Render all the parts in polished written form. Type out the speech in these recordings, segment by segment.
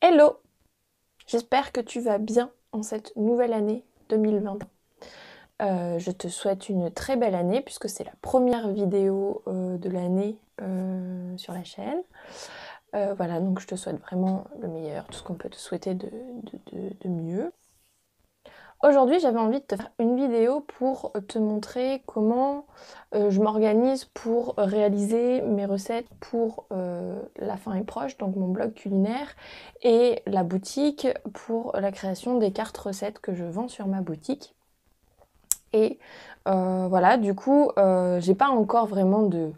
Hello! J'espère que tu vas bien en cette nouvelle année 2020. Je te souhaite une très belle année puisque c'est la première vidéo de l'année sur la chaîne. Voilà, donc je te souhaite vraiment le meilleur, tout ce qu'on peut te souhaiter de mieux. Aujourd'hui, j'avais envie de te faire une vidéo pour te montrer comment je m'organise pour réaliser mes recettes pour La Fin est proche, donc mon blog culinaire, et la boutique pour la création des cartes recettes que je vends sur ma boutique. Et voilà, du coup, j'ai pas encore vraiment de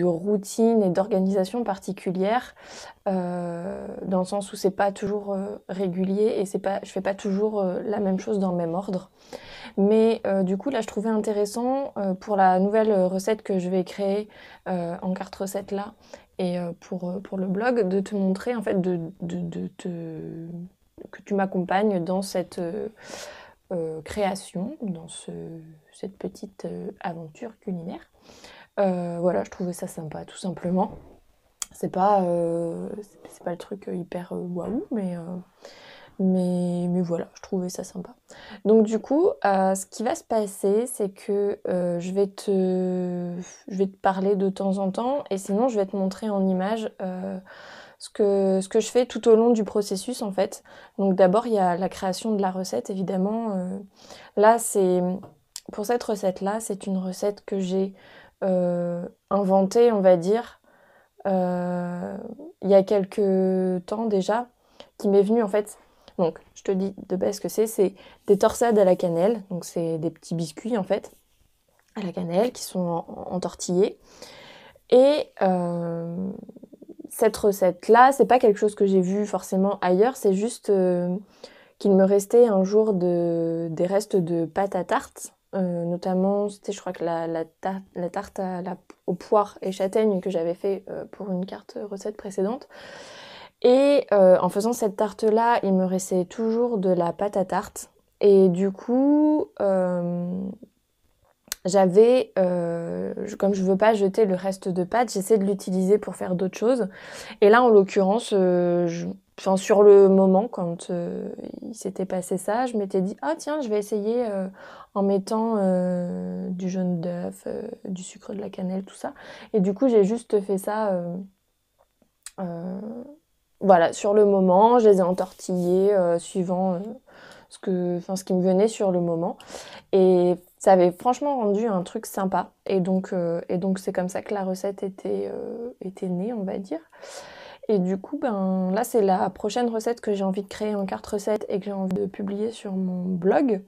routine et d'organisation particulière, dans le sens où c'est pas toujours régulier et je fais pas toujours la même chose dans le même ordre. Mais du coup là je trouvais intéressant pour la nouvelle recette que je vais créer en carte recette là et pour le blog, de te montrer en fait, que tu m'accompagnes dans cette création, dans cette petite aventure culinaire. Voilà, je trouvais ça sympa tout simplement. C'est pas le truc hyper waouh, mais voilà, je trouvais ça sympa. Donc du coup, ce qui va se passer, c'est que je vais te parler de temps en temps, et sinon je vais te montrer en image ce que je fais tout au long du processus en fait. Donc d'abord il y a la création de la recette évidemment. Là pour cette recette là, c'est une recette que j'ai inventée, on va dire, il y a quelques temps déjà, qui m'est venue en fait. Donc je te dis de base ce que c'est des torsades à la cannelle, donc c'est des petits biscuits en fait à la cannelle qui sont entortillés. Et cette recette là, c'est pas quelque chose que j'ai vu forcément ailleurs, c'est juste qu'il me restait un jour des restes de pâte à tarte. Notamment, c'était, je crois que la tarte aux poires et châtaignes que j'avais fait pour une carte recette précédente. Et en faisant cette tarte-là, il me restait toujours de la pâte à tarte. Et du coup, comme je veux pas jeter le reste de pâte, j'essaie de l'utiliser pour faire d'autres choses. Et là, en l'occurrence, sur le moment, quand il s'était passé ça, je m'étais dit « Ah tiens, je vais essayer en mettant du jaune d'œuf, du sucre, de la cannelle, tout ça. » Et du coup, j'ai juste fait ça, voilà, sur le moment. Je les ai entortillés suivant ce qui me venait sur le moment. Et ça avait franchement rendu un truc sympa. Et donc c'est comme ça que la recette était née, on va dire. Et du coup, ben, là, c'est la prochaine recette que j'ai envie de créer en carte recette et que j'ai envie de publier sur mon blog,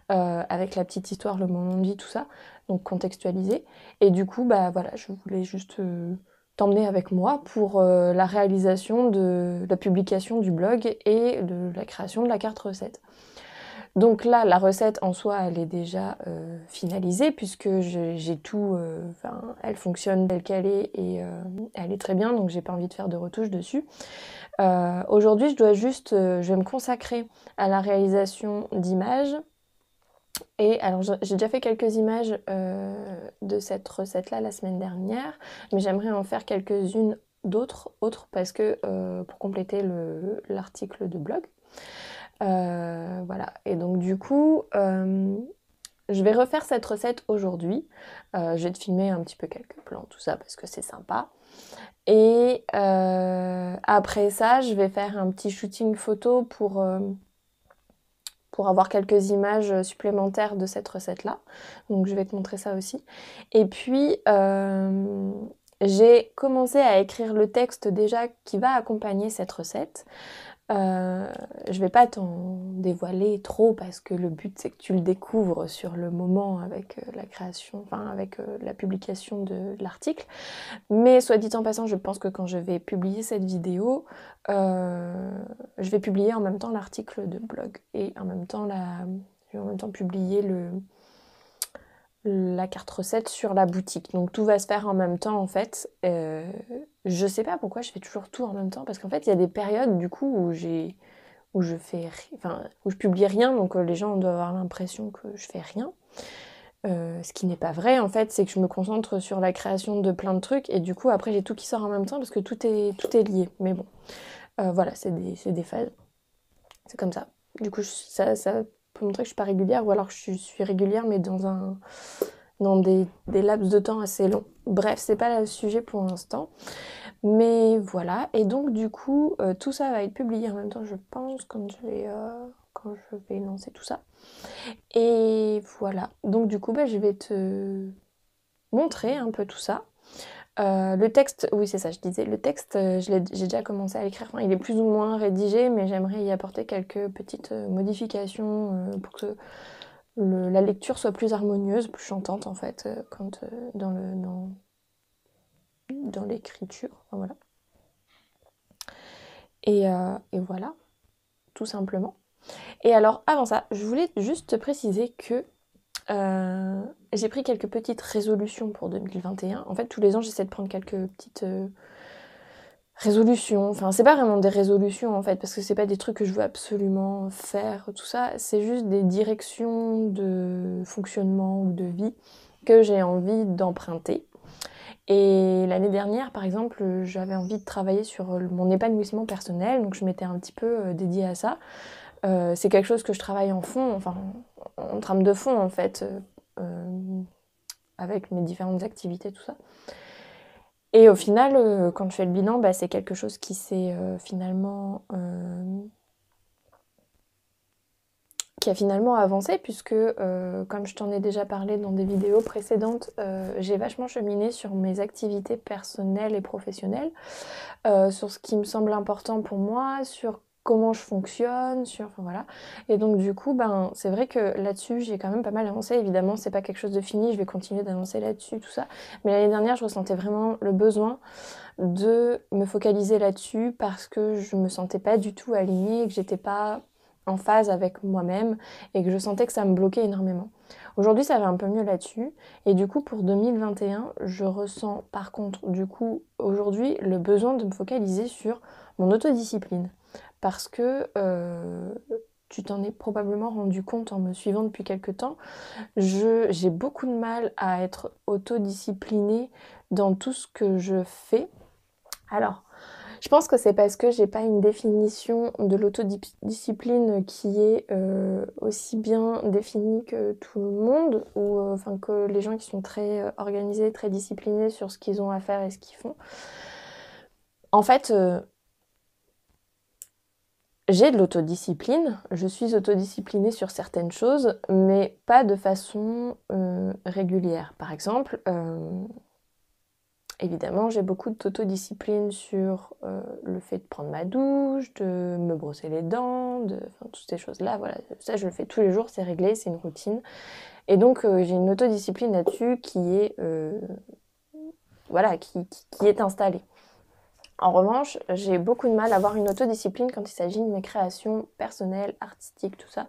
avec la petite histoire, le moment dit, tout ça, donc contextualisé. Et du coup, bah voilà, je voulais juste t'emmener avec moi pour la réalisation de la publication du blog et de la création de la carte recette. Donc là, la recette en soi, elle est déjà finalisée puisque j'ai tout, elle fonctionne telle qu'elle est et elle est très bien, donc j'ai pas envie de faire de retouches dessus. Aujourd'hui, je vais me consacrer à la réalisation d'images. Et alors, j'ai déjà fait quelques images de cette recette-là la semaine dernière, mais j'aimerais en faire quelques-unes autres parce que pour compléter l'article de blog. Voilà, et donc du coup, je vais refaire cette recette aujourd'hui. Je vais te filmer un petit peu quelques plans, tout ça, parce que c'est sympa. Et après ça, je vais faire un petit shooting photo pour avoir quelques images supplémentaires de cette recette-là. Donc je vais te montrer ça aussi. Et puis, j'ai commencé à écrire le texte déjà qui va accompagner cette recette. Je vais pas t'en dévoiler trop parce que le but c'est que tu le découvres sur le moment avec la création, enfin avec la publication de l'article. Mais soit dit en passant, je pense que quand je vais publier cette vidéo, je vais publier en même temps l'article de blog et en même temps je vais en même temps publier la carte recette sur la boutique. Donc tout va se faire en même temps en fait. Je sais pas pourquoi je fais toujours tout en même temps parce qu'en fait il y a des périodes du coup où où je publie rien, donc les gens doivent avoir l'impression que je fais rien. Ce qui n'est pas vrai en fait, c'est que je me concentre sur la création de plein de trucs et du coup après j'ai tout qui sort en même temps parce que tout est lié. Mais bon, voilà, c'est des phases. C'est comme ça. Du coup, ça peut montrer que je suis pas régulière ou alors que je suis régulière mais dans des laps de temps assez longs. Bref, c'est pas le sujet pour l'instant. Mais voilà, et donc du coup, tout ça va être publié en même temps, je pense, quand je vais lancer tout ça. Et voilà, donc du coup, je vais te montrer un peu tout ça. Le texte, oui c'est ça, je disais, le texte, j'ai déjà commencé à l'écrire, enfin, il est plus ou moins rédigé, mais j'aimerais y apporter quelques petites modifications pour que la lecture soit plus harmonieuse, plus chantante en fait, dans l'écriture, enfin, voilà. Et voilà, tout simplement. Et alors, avant ça, je voulais juste te préciser que j'ai pris quelques petites résolutions pour 2021. En fait, tous les ans, j'essaie de prendre quelques petites résolutions. Enfin, c'est pas vraiment des résolutions, en fait, parce que c'est pas des trucs que je veux absolument faire, tout ça. C'est juste des directions de fonctionnement ou de vie que j'ai envie d'emprunter. Et l'année dernière, par exemple, j'avais envie de travailler sur mon épanouissement personnel, donc je m'étais un petit peu dédiée à ça. C'est quelque chose que je travaille en fond, enfin en trame de fond en fait, avec mes différentes activités, tout ça. Et au final, quand je fais le bilan, c'est quelque chose qui s'est qui a finalement avancé puisque, comme je t'en ai déjà parlé dans des vidéos précédentes, j'ai vachement cheminé sur mes activités personnelles et professionnelles, sur ce qui me semble important pour moi, sur comment je fonctionne, enfin voilà. Et donc du coup, c'est vrai que là-dessus, j'ai quand même pas mal avancé. Évidemment, c'est pas quelque chose de fini, je vais continuer d'avancer là-dessus, tout ça. Mais l'année dernière, je ressentais vraiment le besoin de me focaliser là-dessus parce que je me sentais pas du tout alignée, que j'étais pas en phase avec moi-même et que je sentais que ça me bloquait énormément. Aujourd'hui, ça va un peu mieux là-dessus et du coup, pour 2021, je ressens par contre, du coup, aujourd'hui, le besoin de me focaliser sur mon autodiscipline parce que tu t'en es probablement rendu compte en me suivant depuis quelques temps, j'ai beaucoup de mal à être autodisciplinée dans tout ce que je fais. Alors, je pense que c'est parce que j'ai pas une définition de l'autodiscipline qui est aussi bien définie que tout le monde, ou enfin que les gens qui sont très organisés, très disciplinés sur ce qu'ils ont à faire et ce qu'ils font. En fait, j'ai de l'autodiscipline, je suis autodisciplinée sur certaines choses, mais pas de façon régulière. Par exemple, évidemment, j'ai beaucoup d'autodiscipline sur le fait de prendre ma douche, de me brosser les dents, enfin, toutes ces choses-là. Voilà, ça, je le fais tous les jours, c'est réglé, c'est une routine. Et donc, j'ai une autodiscipline là-dessus qui est, voilà, qui est installée. En revanche, j'ai beaucoup de mal à avoir une autodiscipline quand il s'agit de mes créations personnelles, artistiques, tout ça.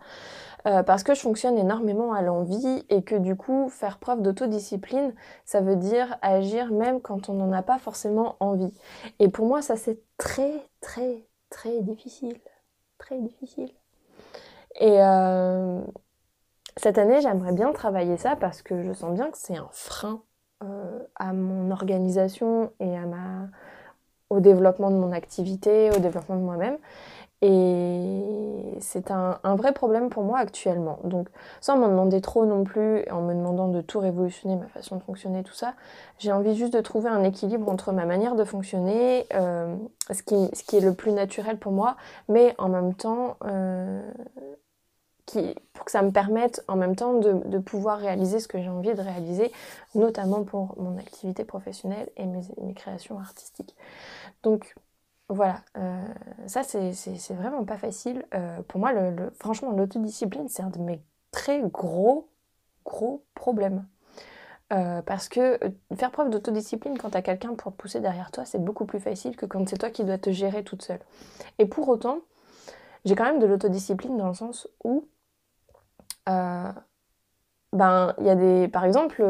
Parce que je fonctionne énormément à l'envie et que du coup, faire preuve d'autodiscipline, ça veut dire agir même quand on n'en a pas forcément envie. Et pour moi, ça c'est très, très, très difficile. Très difficile. Et cette année, j'aimerais bien travailler ça parce que je sens bien que c'est un frein à mon organisation et au développement de mon activité, au développement de moi-même. Et c'est un vrai problème pour moi actuellement. Donc sans m'en demander trop non plus, en me demandant de tout révolutionner, ma façon de fonctionner, tout ça, j'ai envie juste de trouver un équilibre entre ma manière de fonctionner, ce qui est le plus naturel pour moi, mais en même temps, pour que ça me permette en même temps de pouvoir réaliser ce que j'ai envie de réaliser, notamment pour mon activité professionnelle et mes créations artistiques. Donc Voilà, ça c'est vraiment pas facile. Pour moi, franchement, l'autodiscipline, c'est un de mes très gros problèmes. Parce que faire preuve d'autodiscipline quand tu as quelqu'un pour te pousser derrière toi, c'est beaucoup plus facile que quand c'est toi qui dois te gérer toute seule. Et pour autant, j'ai quand même de l'autodiscipline dans le sens où, ben, il y a des... Par exemple,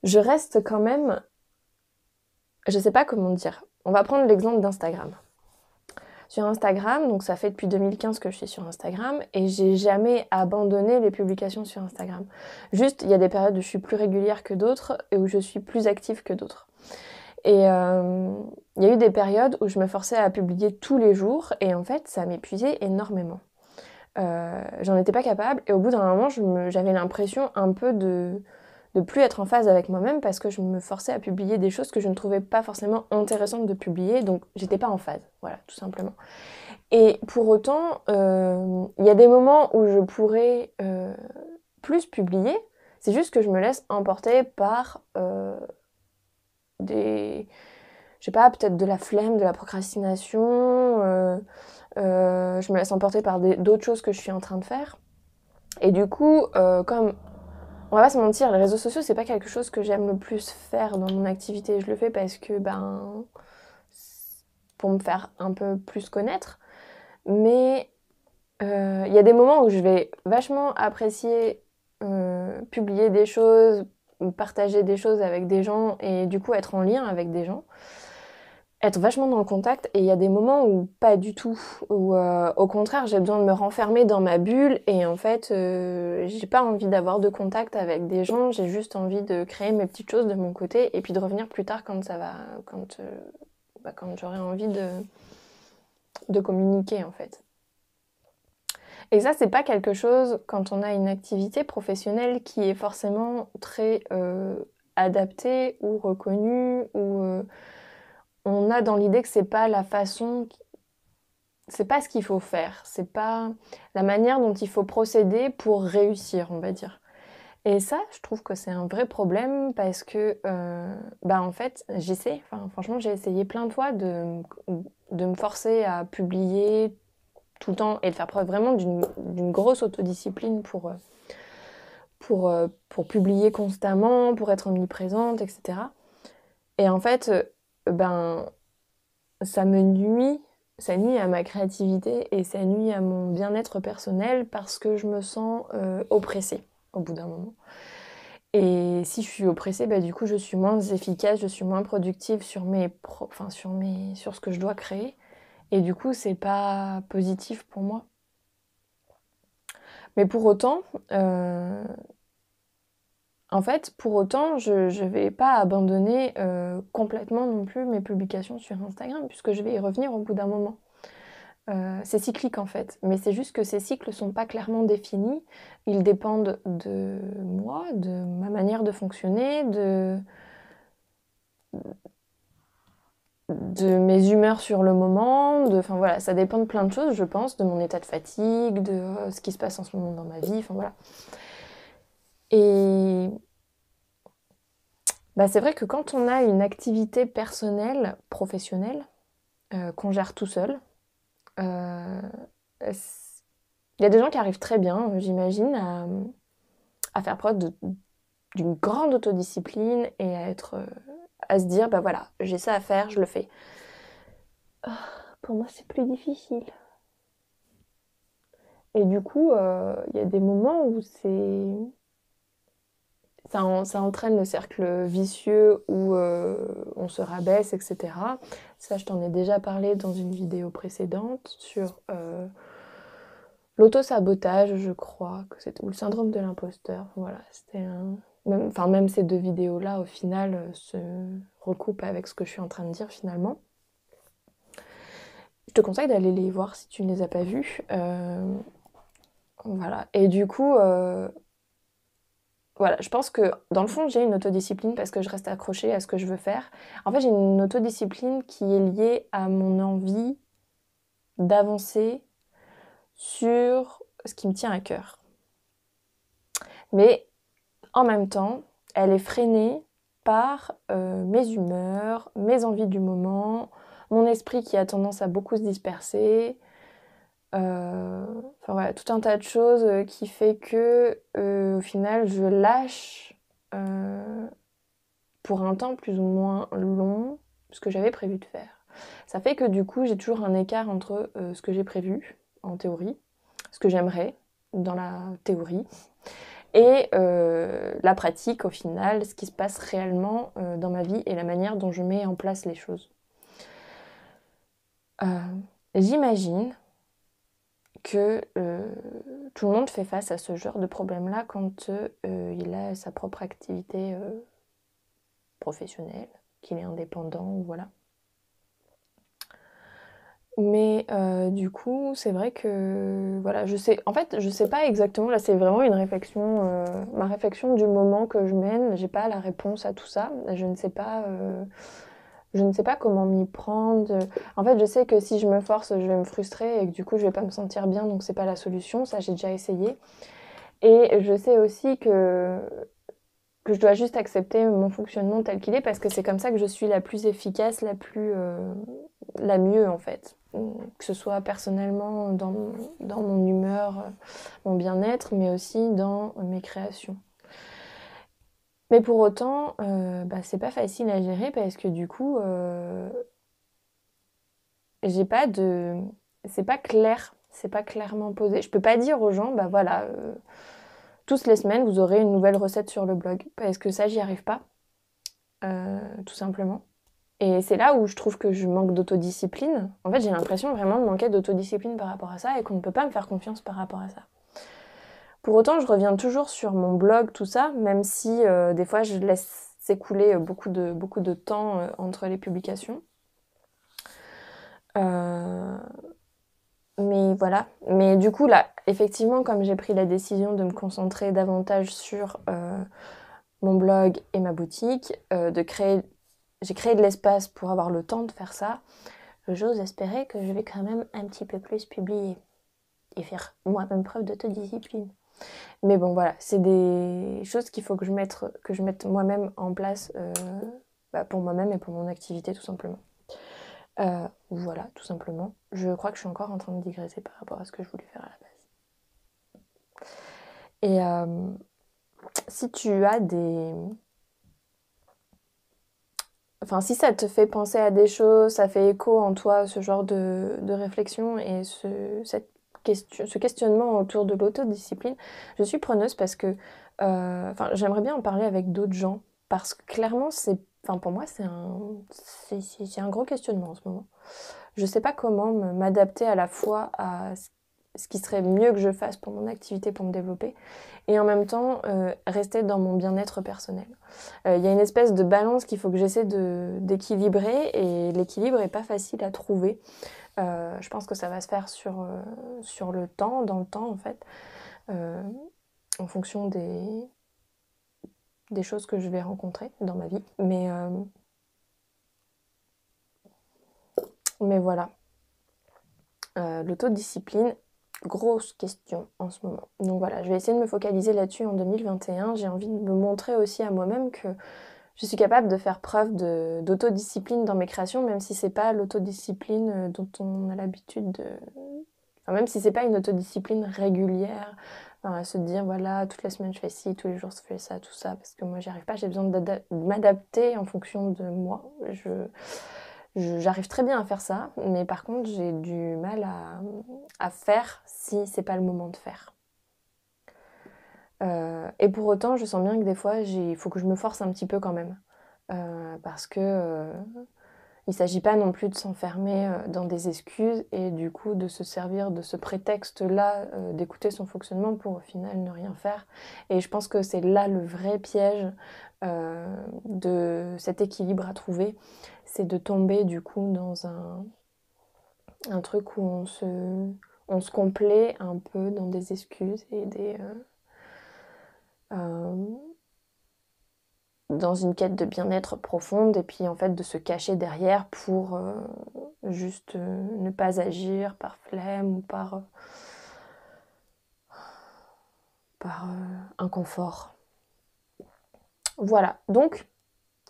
je reste quand même... Je sais pas comment dire. On va prendre l'exemple d'Instagram. Sur Instagram, donc ça fait depuis 2015 que je suis sur Instagram, et j'ai jamais abandonné les publications sur Instagram. Juste, il y a des périodes où je suis plus régulière que d'autres, et où je suis plus active que d'autres. Et il y a eu des périodes où je me forçais à publier tous les jours, et en fait, ça m'épuisait énormément. J'en étais pas capable, et au bout d'un moment, j'avais l'impression un peu de plus être en phase avec moi-même parce que je me forçais à publier des choses que je ne trouvais pas forcément intéressantes de publier, donc j'étais pas en phase, voilà, tout simplement. Et pour autant, il y a des moments où je pourrais plus publier, c'est juste que je me laisse emporter par des... Je sais pas, peut-être de la flemme, de la procrastination, je me laisse emporter par d'autres choses que je suis en train de faire. Et du coup, comme on va pas se mentir, les réseaux sociaux, c'est pas quelque chose que j'aime le plus faire dans mon activité. Je le fais parce que, ben, pour me faire un peu plus connaître. Mais il y a des moments où je vais vachement apprécier publier des choses, partager des choses avec des gens et du coup être en lien avec des gens. Être vachement dans le contact, et il y a des moments où pas du tout, où au contraire j'ai besoin de me renfermer dans ma bulle et en fait j'ai pas envie d'avoir de contact avec des gens, j'ai juste envie de créer mes petites choses de mon côté et puis de revenir plus tard quand ça va, quand j'aurai envie de communiquer en fait. Et ça c'est pas quelque chose quand on a une activité professionnelle qui est forcément très adaptée ou reconnue ou on a dans l'idée que c'est pas la façon, c'est pas ce qu'il faut faire, c'est pas la manière dont il faut procéder pour réussir, on va dire. Et ça, je trouve que c'est un vrai problème parce que, bah en fait, franchement, j'ai essayé plein de fois de me forcer à publier tout le temps et de faire preuve vraiment d'une grosse autodiscipline pour publier constamment, pour être omniprésente, etc. Et en fait, ben, ça me nuit, ça nuit à ma créativité et ça nuit à mon bien-être personnel parce que je me sens oppressée au bout d'un moment. Et si je suis oppressée, bah, du coup, je suis moins efficace, je suis moins productive sur sur ce que je dois créer. Et du coup, c'est pas positif pour moi. Mais pour autant, je vais pas abandonner complètement non plus mes publications sur Instagram, puisque je vais y revenir au bout d'un moment. C'est cyclique en fait, mais c'est juste que ces cycles sont pas clairement définis. Ils dépendent de moi, de ma manière de fonctionner, de mes humeurs sur le moment, enfin voilà, ça dépend de plein de choses, je pense, de mon état de fatigue, de ce qui se passe en ce moment dans ma vie, enfin voilà. Et bah, c'est vrai que quand on a une activité personnelle, professionnelle, qu'on gère tout seul, euh, il y a des gens qui arrivent très bien, j'imagine, à faire preuve d'une grande autodiscipline et à se dire, bah voilà, j'ai ça à faire, je le fais. Pour moi, c'est plus difficile. Et du coup, il y a des moments où ça entraîne le cercle vicieux où on se rabaisse, etc. Ça, je t'en ai déjà parlé dans une vidéo précédente sur l'auto-sabotage, je crois, ou le syndrome de l'imposteur. Voilà, même ces deux vidéos-là, au final, se recoupent avec ce que je suis en train de dire finalement. Je te conseille d'aller les voir si tu ne les as pas vus. Voilà. Et du coup, voilà, je pense que dans le fond, j'ai une autodiscipline parce que je reste accrochée à ce que je veux faire. En fait, j'ai une autodiscipline qui est liée à mon envie d'avancer sur ce qui me tient à cœur. Mais en même temps, elle est freinée par mes humeurs, mes envies du moment, mon esprit qui a tendance à beaucoup se disperser. Enfin voilà, tout un tas de choses qui fait que au final je lâche pour un temps plus ou moins long ce que j'avais prévu de faire. Ça fait que du coup j'ai toujours un écart entre ce que j'ai prévu en théorie, ce que j'aimerais dans la théorie, et la pratique au final, ce qui se passe réellement dans ma vie et la manière dont je mets en place les choses. J'imagine que tout le monde fait face à ce genre de problème-là quand il a sa propre activité professionnelle, qu'il est indépendant, voilà. Mais du coup, c'est vrai que voilà, je sais pas exactement, là c'est vraiment une réflexion, ma réflexion du moment que je mène, j'ai pas la réponse à tout ça, je ne sais pas comment m'y prendre. En fait, je sais que si je me force, je vais me frustrer et que du coup, je vais pas me sentir bien, donc c'est pas la solution, ça j'ai déjà essayé. Et je sais aussi que je dois juste accepter mon fonctionnement tel qu'il est parce que c'est comme ça que je suis la plus efficace, la mieux en fait. Que ce soit personnellement dans mon humeur, mon bien-être, mais aussi dans mes créations. Mais pour autant, c'est pas facile à gérer parce que du coup, j'ai pas de... c'est pas clair, c'est pas clairement posé. Je peux pas dire aux gens, bah voilà, tous les semaines, vous aurez une nouvelle recette sur le blog. Parce que ça, j'y arrive pas, tout simplement. Et c'est là où je trouve que je manque d'autodiscipline. En fait, j'ai l'impression vraiment de manquer d'autodiscipline par rapport à ça et qu'on ne peut pas me faire confiance par rapport à ça. Pour autant, je reviens toujours sur mon blog, tout ça, même si des fois, je laisse s'écouler beaucoup de temps entre les publications. Mais voilà. Mais du coup, là, effectivement, comme j'ai pris la décision de me concentrer davantage sur mon blog et ma boutique, j'ai créé de l'espace pour avoir le temps de faire ça. J'ose espérer que je vais quand même un petit peu plus publier et faire moi-même preuve d'autodiscipline. Mais bon, voilà, c'est des choses qu'il faut que je mette moi-même en place pour moi-même et pour mon activité, tout simplement. Voilà, tout simplement. Je crois que je suis encore en train de digresser par rapport à ce que je voulais faire à la base. Et si tu as des... Enfin, si ça te fait penser à des choses, ça fait écho en toi, ce genre de réflexion et ce questionnement autour de l'autodiscipline, je suis preneuse parce que j'aimerais bien en parler avec d'autres gens. Parce que clairement, pour moi, c'est un gros questionnement en ce moment. Je ne sais pas comment m'adapter à la fois à ce qui serait mieux que je fasse pour mon activité, pour me développer, et en même temps rester dans mon bien-être personnel. Il y a une espèce de balance qu'il faut que j'essaie d'équilibrer, et l'équilibre n'est pas facile à trouver. Je pense que ça va se faire sur le temps, dans le temps en fait, en fonction des choses que je vais rencontrer dans ma vie. Mais voilà. L'autodiscipline, grosse question en ce moment. Donc voilà, je vais essayer de me focaliser là-dessus en 2021. J'ai envie de me montrer aussi à moi-même que je suis capable de faire preuve d'autodiscipline dans mes créations, même si c'est pas l'autodiscipline dont on a l'habitude de... Enfin, même si c'est pas une autodiscipline régulière, à se dire voilà, toutes les semaines je fais ci, tous les jours je fais ça, tout ça, parce que moi j'y arrive pas, j'ai besoin de m'adapter en fonction de moi. J'arrive très bien à faire ça, mais par contre j'ai du mal à faire si c'est pas le moment de faire. Et pour autant, je sens bien que des fois, il faut que je me force un petit peu quand même. Parce que il ne s'agit pas non plus de s'enfermer dans des excuses et du coup de se servir de ce prétexte-là, d'écouter son fonctionnement pour au final ne rien faire. Et je pense que c'est là le vrai piège de cet équilibre à trouver. C'est de tomber du coup dans un truc où on se complaît un peu dans des excuses et dans une quête de bien-être profonde, et puis en fait de se cacher derrière pour juste ne pas agir par flemme ou par inconfort. Voilà, donc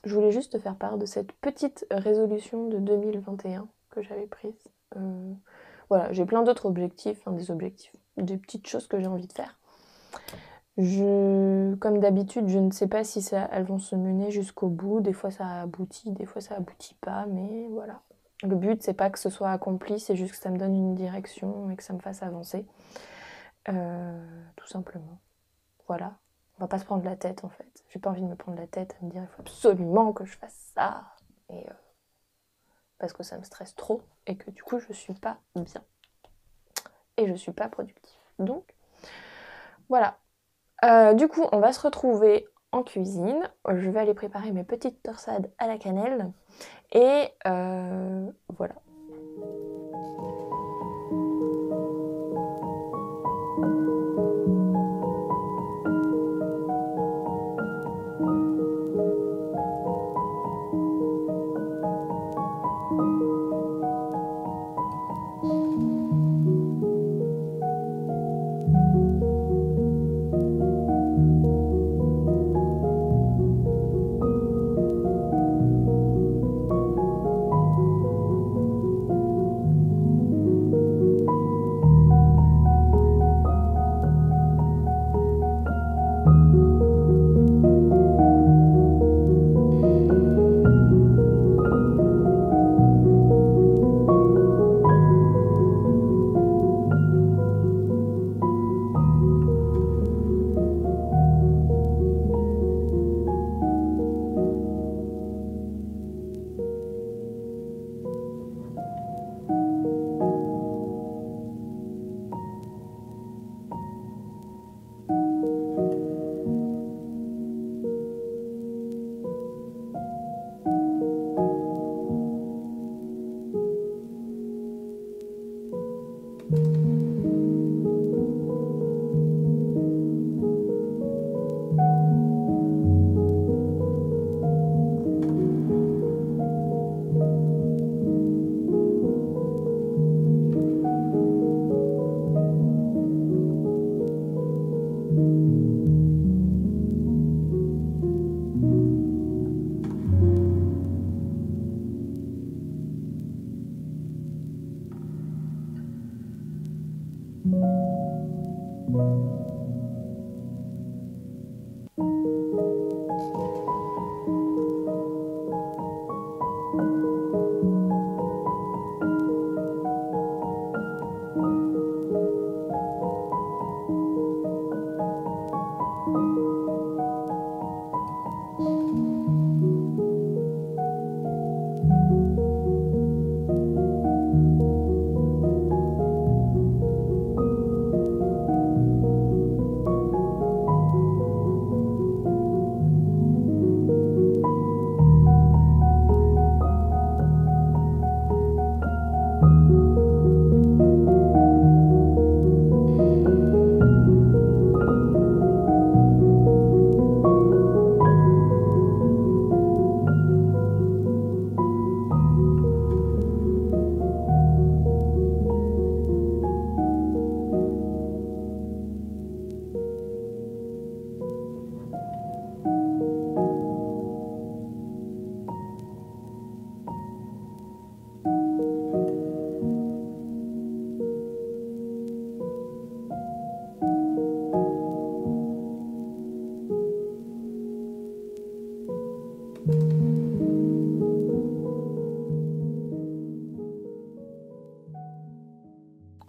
je voulais juste te faire part de cette petite résolution de 2021 que j'avais prise. Voilà, j'ai plein d'autres objectifs, hein, des petites choses que j'ai envie de faire. Comme d'habitude, je ne sais pas si elles vont se mener jusqu'au bout. Des fois ça aboutit, des fois ça aboutit pas, mais voilà. Le but, c'est pas que ce soit accompli, c'est juste que ça me donne une direction et que ça me fasse avancer. Tout simplement. Voilà. On va pas se prendre la tête en fait. J'ai pas envie de me prendre la tête à me dire il faut absolument que je fasse ça. Parce que ça me stresse trop et que du coup je suis pas bien. Et je suis pas productive. Donc voilà. Du coup, on va se retrouver en cuisine. Je vais aller préparer mes petites torsades à la cannelle. Et voilà.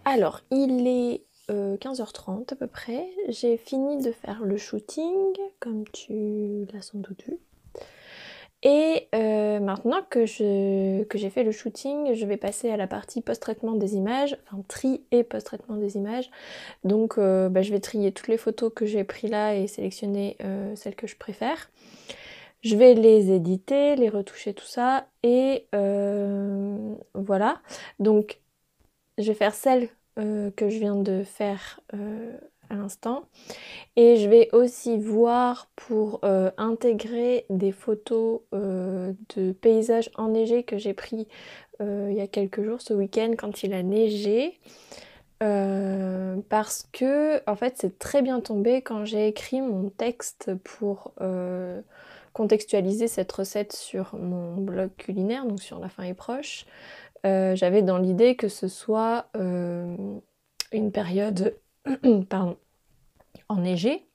Alors, il est 15h30 à peu près. J'ai fini de faire le shooting, comme tu l'as sans doute vu. Et maintenant que j'ai fait le shooting, je vais passer à la partie post-traitement des images, enfin tri et post-traitement des images. Donc je vais trier toutes les photos que j'ai prises là et sélectionner celles que je préfère. Je vais les éditer, les retoucher, tout ça. Et voilà. Donc je vais faire celles que je viens de faire à l'instant. Et je vais aussi voir pour intégrer des photos de paysages enneigés que j'ai pris il y a quelques jours, ce week-end, quand il a neigé. Parce que en fait c'est très bien tombé quand j'ai écrit mon texte contextualiser cette recette sur mon blog culinaire, donc sur La Faim est proche, j'avais dans l'idée que ce soit une période pardon, enneigée,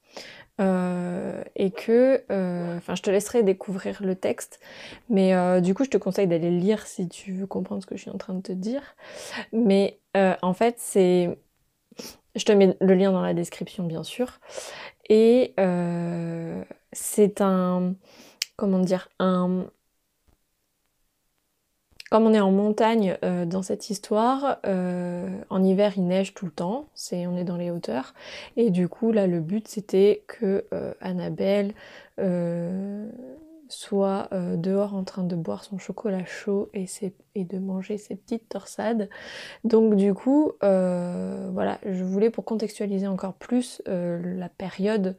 et que, enfin je te laisserai découvrir le texte, mais du coup je te conseille d'aller le lire si tu veux comprendre ce que je suis en train de te dire. Mais en fait je te mets le lien dans la description bien sûr, et c'est comment dire, comme on est en montagne dans cette histoire, en hiver il neige tout le temps, on est dans les hauteurs, et du coup là le but c'était que Annabelle soit dehors en train de boire son chocolat chaud et de manger ses petites torsades. Donc du coup, voilà, je voulais pour contextualiser encore plus la période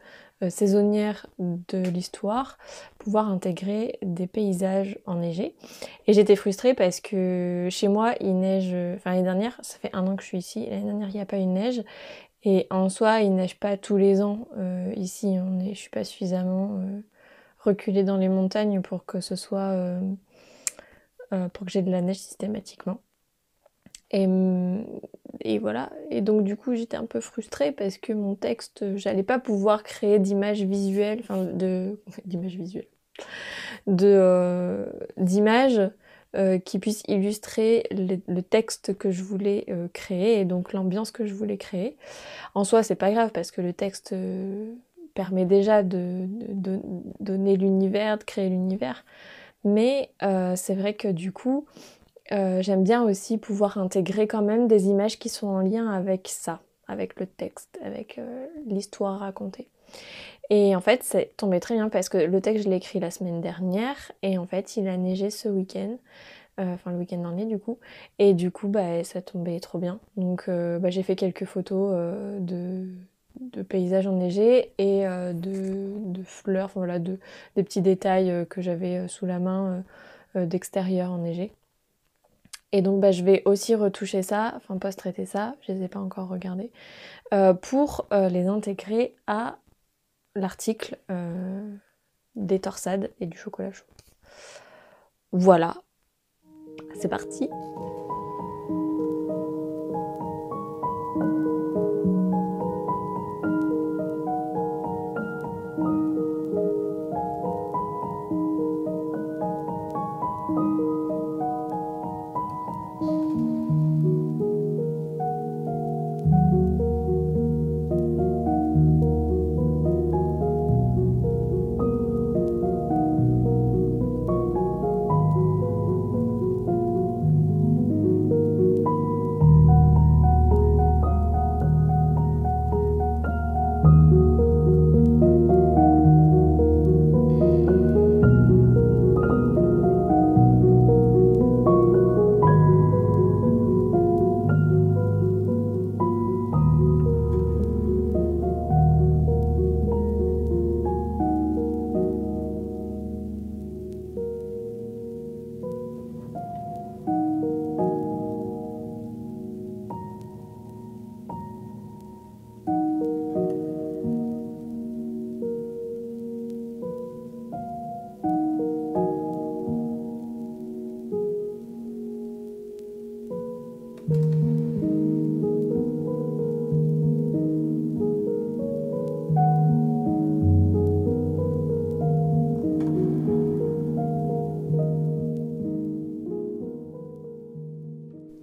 saisonnière de l'histoire, pouvoir intégrer des paysages enneigés. Et j'étais frustrée parce que chez moi, il neige, enfin l'année dernière, ça fait 1 an que je suis ici, l'année dernière il n'y a pas eu de neige. Et en soi, il neige pas tous les ans. Ici, je suis pas suffisamment reculée dans les montagnes pour que ce soit... pour que j'ai de la neige systématiquement. Et voilà, et donc du coup j'étais un peu frustrée parce que mon texte, j'allais pas pouvoir créer d'images visuelles, enfin d'images visuelles, d'images qui puissent illustrer le texte que je voulais créer et donc l'ambiance que je voulais créer. En soi c'est pas grave parce que le texte permet déjà de donner l'univers, de créer l'univers, mais c'est vrai que du coup j'aime bien aussi pouvoir intégrer quand même des images qui sont en lien avec ça, avec le texte, avec l'histoire racontée. Et en fait, c'est tombé très bien parce que le texte, je l'ai écrit la semaine dernière et en fait, il a neigé ce week-end, enfin le week-end dernier du coup. Et du coup, bah, ça tombait trop bien. Donc j'ai fait quelques photos de paysages enneigés et de fleurs, enfin, voilà, des petits détails que j'avais sous la main d'extérieur enneigé. Et donc je vais aussi retoucher ça, enfin post-traiter ça, je les ai pas encore regardés, pour les intégrer à l'article des torsades et du chocolat chaud. Voilà, c'est parti.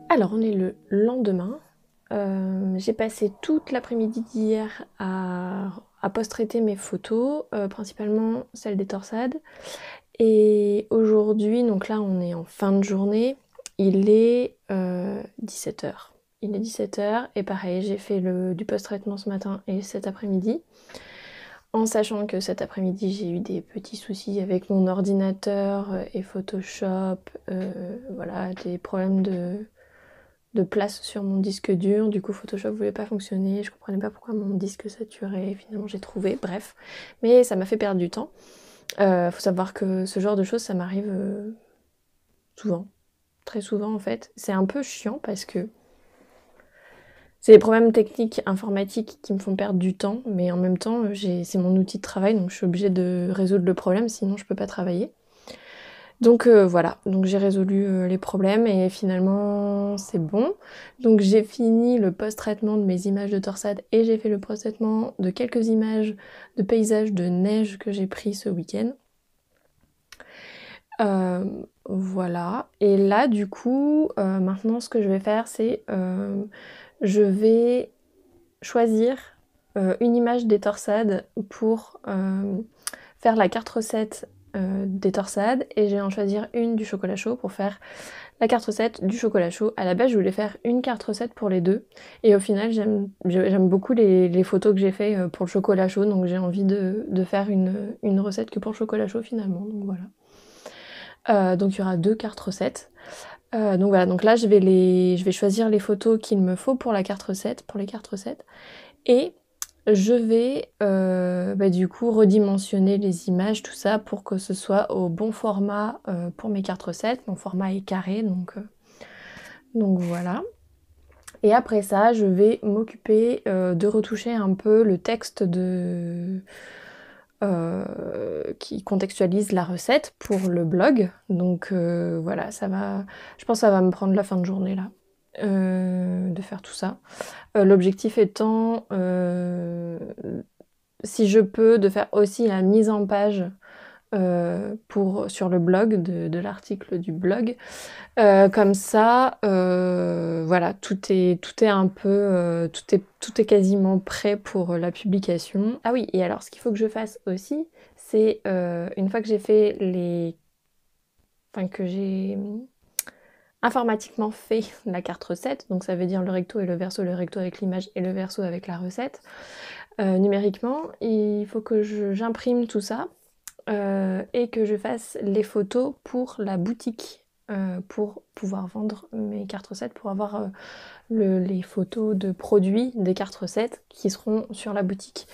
Alors on est le lendemain, j'ai passé toute l'après-midi d'hier à post-traiter mes photos, principalement celles des torsades. Et aujourd'hui, donc là on est en fin de journée, il est 17h. Il est 17h et pareil, j'ai fait du post-traitement ce matin et cet après-midi. En sachant que cet après-midi j'ai eu des petits soucis avec mon ordinateur et Photoshop, voilà, des problèmes de place sur mon disque dur, du coup Photoshop voulait pas fonctionner, je comprenais pas pourquoi mon disque saturait, finalement j'ai trouvé, bref. Mais ça m'a fait perdre du temps. Faut savoir que ce genre de choses ça m'arrive souvent, très souvent en fait. C'est un peu chiant parce que C'est des problèmes techniques informatiques qui me font perdre du temps, mais en même temps, c'est mon outil de travail, donc je suis obligée de résoudre le problème, sinon je peux pas travailler. Donc voilà, donc j'ai résolu les problèmes et finalement c'est bon. Donc j'ai fini le post-traitement de mes images de torsade et j'ai fait le post-traitement de quelques images de paysages de neige que j'ai pris ce week-end. Voilà. Et là du coup, maintenant ce que je vais faire c'est je vais choisir une image des torsades pour faire la carte recette des torsades et je vais en choisir une du chocolat chaud pour faire la carte recette du chocolat chaud. À la base, je voulais faire une carte recette pour les deux et au final, j'aime beaucoup les photos que j'ai fait pour le chocolat chaud, donc j'ai envie de faire une recette que pour le chocolat chaud finalement, donc voilà. Donc il y aura deux cartes recettes. Donc voilà, donc là je vais choisir les photos qu'il me faut pour la carte recette, pour les cartes recettes. Et je vais du coup redimensionner les images, tout ça, pour que ce soit au bon format pour mes cartes recettes. Mon format est carré, donc voilà. Et après ça, je vais m'occuper de retoucher un peu le texte qui contextualise la recette pour le blog. Donc voilà, je pense que ça va me prendre la fin de journée là, de faire tout ça. L'objectif étant, si je peux, de faire aussi la mise en page sur le blog, de l'article du blog. Comme ça, voilà, tout est un peu, tout est quasiment prêt pour la publication. Ah oui, et alors ce qu'il faut que je fasse aussi, c'est une fois que j'ai fait enfin que j'ai informatiquement fait la carte recette, donc ça veut dire le recto et le verso avec l'image et le verso avec la recette. Numériquement, il faut que j'imprime tout ça et que je fasse les photos pour la boutique pour pouvoir vendre mes cartes recettes, pour avoir les photos de produits des cartes recettes qui seront sur la boutique.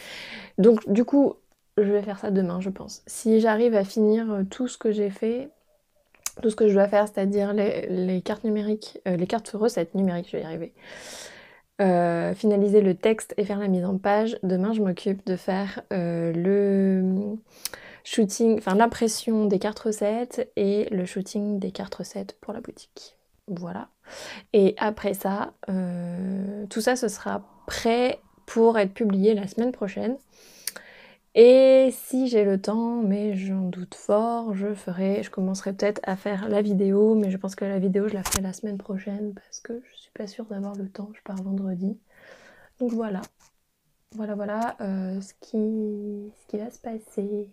Donc du coup, je vais faire ça demain, je pense. Si j'arrive à finir tout ce que j'ai fait, tout ce que je dois faire, c'est-à-dire les cartes numériques, les cartes recettes numériques, je vais y arriver. Finaliser le texte et faire la mise en page. Demain, je m'occupe de faire le shooting, enfin l'impression des cartes recettes et le shooting des cartes recettes pour la boutique. Voilà. Et après ça, tout ça, ce sera prêt pour être publié la semaine prochaine. Et si j'ai le temps, mais j'en doute fort, je commencerai peut-être à faire la vidéo, mais je pense que la vidéo, je la ferai la semaine prochaine parce que je suis pas sûre d'avoir le temps, je pars vendredi. Donc voilà. Voilà ce qui va se passer.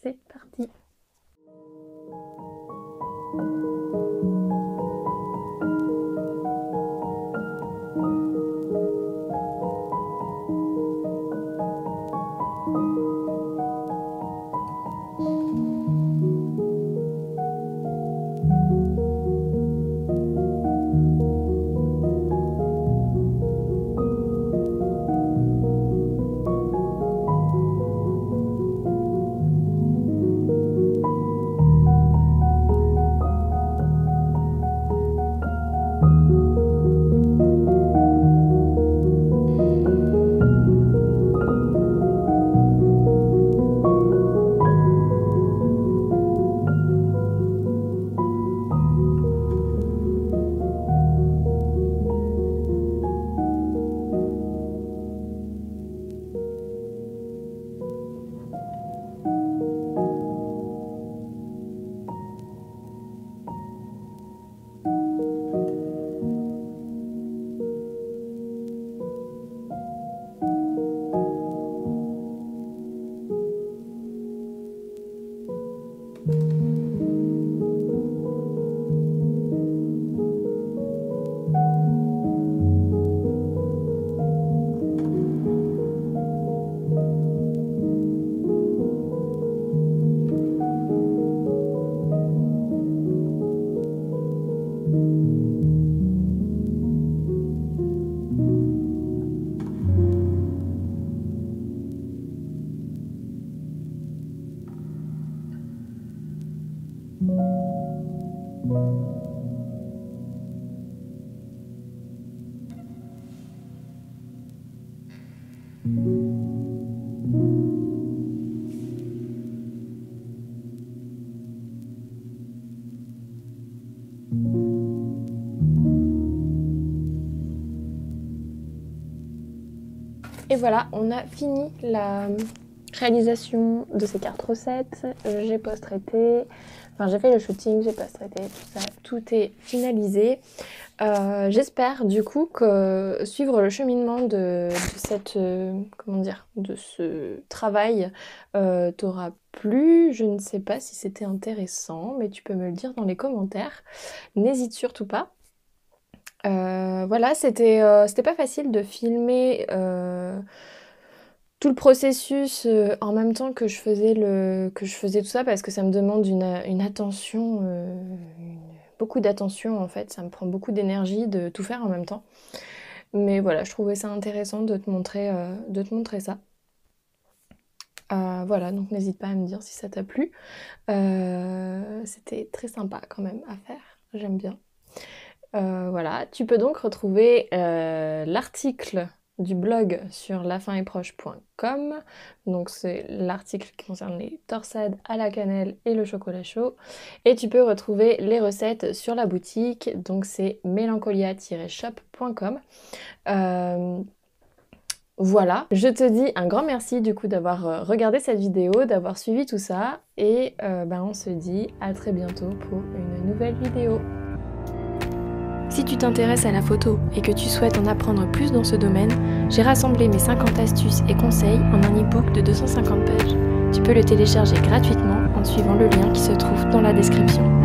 C'est parti. Et voilà, on a fini la réalisation de ces cartes recettes. J'ai post-traité, enfin j'ai fait le shooting, j'ai post-traité, tout ça, tout est finalisé. J'espère du coup que suivre le cheminement de cette, comment dire, de ce travail t'aura plu. Je ne sais pas si c'était intéressant, mais tu peux me le dire dans les commentaires. N'hésite surtout pas. Voilà, c'était pas facile de filmer tout le processus en même temps que je faisais tout ça parce que ça me demande une attention, beaucoup d'attention en fait. Ça me prend beaucoup d'énergie de tout faire en même temps. Mais voilà, je trouvais ça intéressant de te montrer ça. Voilà, donc n'hésite pas à me dire si ça t'a plu. C'était très sympa quand même à faire, j'aime bien. Voilà, tu peux donc retrouver l'article du blog sur lafinestproche.com. Donc c'est l'article qui concerne les torsades à la cannelle et le chocolat chaud. Et tu peux retrouver les recettes sur la boutique, donc c'est melancolia-shop.com. Voilà, je te dis un grand merci du coup d'avoir regardé cette vidéo, d'avoir suivi tout ça. Et on se dit à très bientôt pour une nouvelle vidéo. Si tu t'intéresses à la photo et que tu souhaites en apprendre plus dans ce domaine, j'ai rassemblé mes 50 astuces et conseils en un e-book de 250 pages. Tu peux le télécharger gratuitement en suivant le lien qui se trouve dans la description.